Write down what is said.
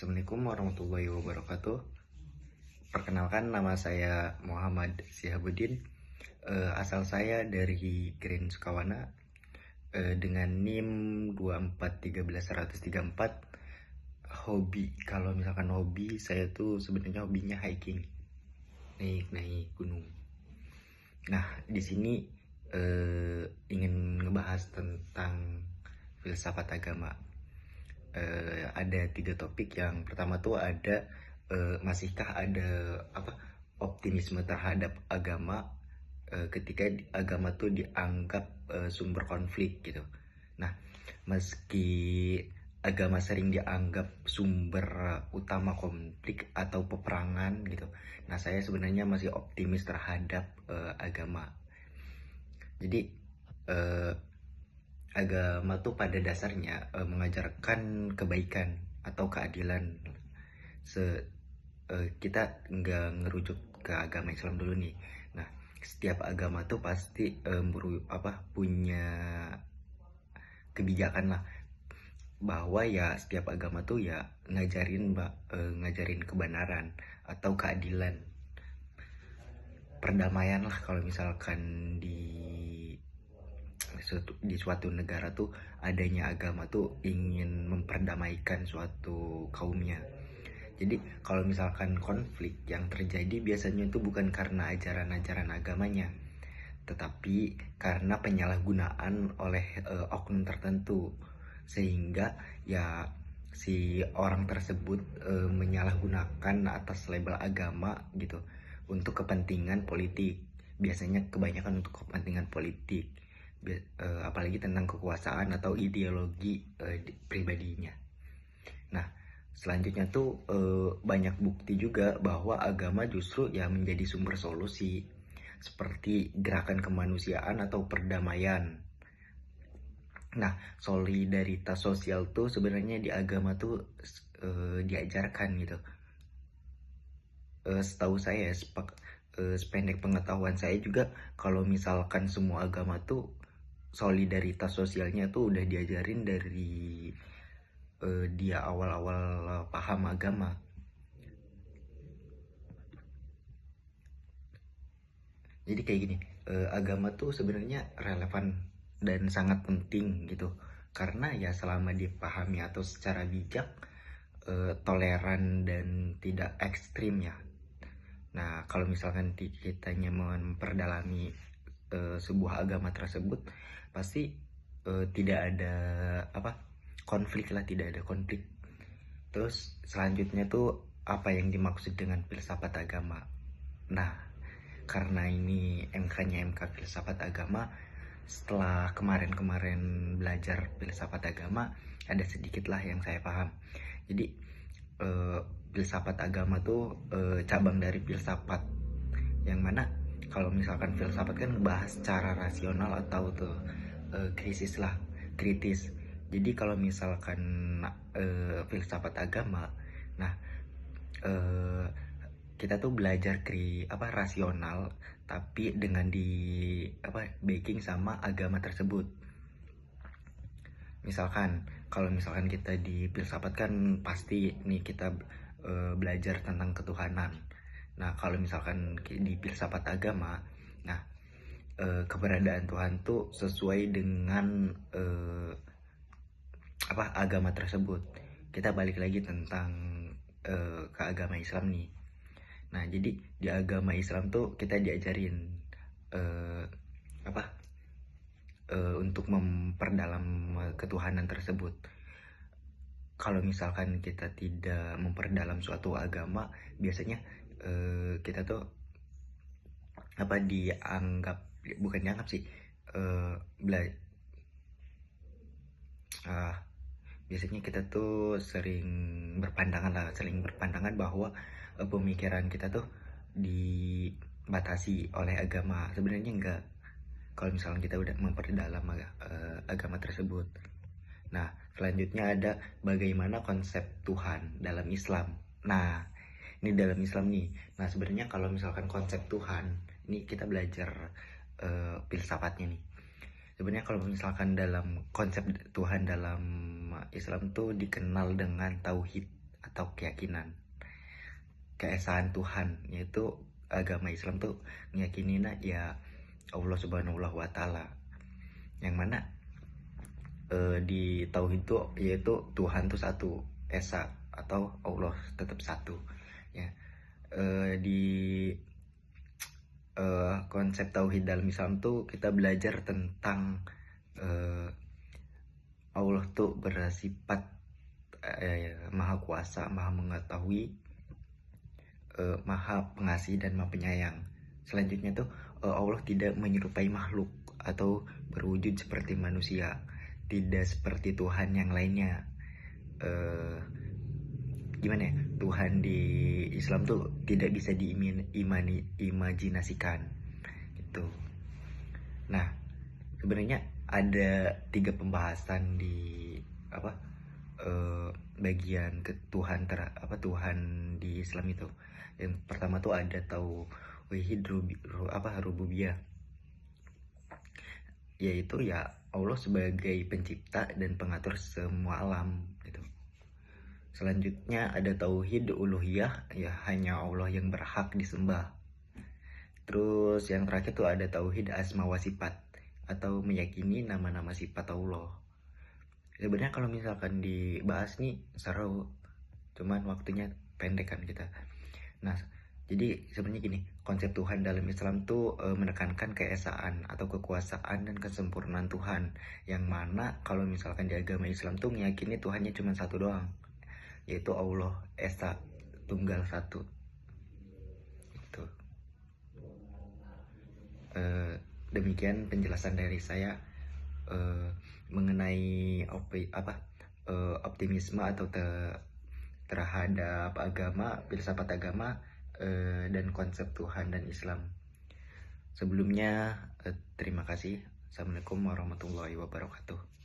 Assalamualaikum warahmatullahi wabarakatuh. Perkenalkan, nama saya Muhammad Sihabuddin. Asal saya dari Green Sukawana, dengan NIM 2413134. Hobi, kalau misalkan hobi saya tuh sebenarnya hobinya hiking, naik gunung. Nah, di sini ingin ngebahas tentang filsafat agama. Ada 3 topik. Yang pertama tuh ada masihkah ada optimisme terhadap agama ketika agama tuh dianggap sumber konflik gitu. Nah, meski agama sering dianggap sumber utama konflik atau peperangan gitu, nah saya sebenarnya masih optimis terhadap agama. Jadi agama tuh pada dasarnya mengajarkan kebaikan atau keadilan. Kita nggak ngerujuk ke agama Islam dulu nih. Nah, setiap agama tuh pasti punya kebijakan lah, bahwa ya setiap agama tuh ya ngajarin kebenaran atau keadilan, perdamaian lah. Kalau misalkan di suatu negara tuh adanya agama tuh ingin memperdamaikan suatu kaumnya. Jadi kalau misalkan konflik yang terjadi biasanya itu bukan karena ajaran-ajaran agamanya, tetapi karena penyalahgunaan oleh oknum tertentu, sehingga ya si orang tersebut menyalahgunakan atas label agama gitu untuk kepentingan politik. Biasanya kebanyakan untuk kepentingan politik, apalagi tentang kekuasaan atau ideologi pribadinya. Nah, selanjutnya tuh banyak bukti juga bahwa agama justru ya menjadi sumber solusi, seperti gerakan kemanusiaan atau perdamaian. Nah, solidaritas sosial tuh sebenarnya di agama tuh diajarkan gitu. Setahu saya, sependek pengetahuan saya juga, kalau misalkan semua agama tuh solidaritas sosialnya tuh udah diajarin dari dia awal-awal paham agama. Jadi kayak gini, agama tuh sebenarnya relevan dan sangat penting gitu, karena ya selama dipahami atau secara bijak, toleran dan tidak ekstrim ya. Nah, kalau misalkan kitanya memperdalami sebuah agama tersebut, pasti tidak ada konflik lah, tidak ada konflik. Terus selanjutnya tuh apa yang dimaksud dengan filsafat agama? Nah, karena ini MK-nya MK filsafat agama, setelah kemarin belajar filsafat agama, ada sedikit lah yang saya paham. Jadi filsafat agama tuh cabang dari filsafat, yang mana kalau misalkan filsafat kan ngebahas secara rasional atau tuh kritis. Jadi kalau misalkan filsafat agama, nah kita tuh belajar rasional, tapi dengan di backing sama agama tersebut. Misalkan kalau misalkan kita di filsafat kan pasti nih kita belajar tentang ketuhanan. Nah, kalau misalkan di filsafat agama, nah keberadaan Tuhan tuh sesuai dengan agama tersebut. Kita balik lagi tentang ke agama Islam nih. Nah, jadi di agama Islam tuh kita diajarin untuk memperdalam ketuhanan tersebut. Kalau misalkan kita tidak memperdalam suatu agama, biasanya kita tuh biasanya kita tuh sering berpandangan bahwa pemikiran kita tuh dibatasi oleh agama. Sebenarnya enggak, kalau misalnya kita udah memperdalam agama tersebut. Nah, selanjutnya ada bagaimana konsep Tuhan dalam Islam. Nah, ini dalam Islam nih. Nah, sebenarnya kalau misalkan konsep Tuhan, ini kita belajar filsafatnya nih. Sebenarnya kalau misalkan dalam konsep Tuhan dalam Islam tuh dikenal dengan tauhid atau keyakinan keesaan Tuhan, yaitu agama Islam tuh meyakini ya Allah Subhanahu wa Ta'ala, yang mana di tauhid itu yaitu Tuhan tuh satu, esa atau Allah tetap satu ya. Di konsep tauhid dalam Islam tuh kita belajar tentang Allah tuh bersifat maha kuasa, maha mengetahui, maha pengasih dan maha penyayang. Selanjutnya tuh Allah tidak menyerupai makhluk atau berwujud seperti manusia, tidak seperti Tuhan yang lainnya. Gimana ya, Tuhan di Islam tuh tidak bisa diimajinasikan gitu. Nah, sebenarnya ada 3 pembahasan di bagian ke Tuhan Tuhan di Islam itu. Yang pertama tuh ada tauhid rububiyah, yaitu ya Allah sebagai pencipta dan pengatur semua alam gitu. Selanjutnya ada tauhid uluhiyah, ya hanya Allah yang berhak disembah. Terus yang terakhir tuh ada tauhid asma wa sifat, atau meyakini nama-nama sifat Allah. Sebenarnya kalau misalkan dibahas nih seru, cuman waktunya pendek kan kita. Nah, jadi sebenarnya gini, konsep Tuhan dalam Islam tuh menekankan keesaan atau kekuasaan dan kesempurnaan Tuhan, yang mana kalau misalkan di agama Islam tuh meyakini Tuhannya cuma satu doang, yaitu Allah Esa, tunggal satu. Itu. Demikian penjelasan dari saya mengenai optimisme atau terhadap agama, filsafat agama, dan konsep Tuhan dan Islam. Sebelumnya terima kasih. Assalamualaikum warahmatullahi wabarakatuh.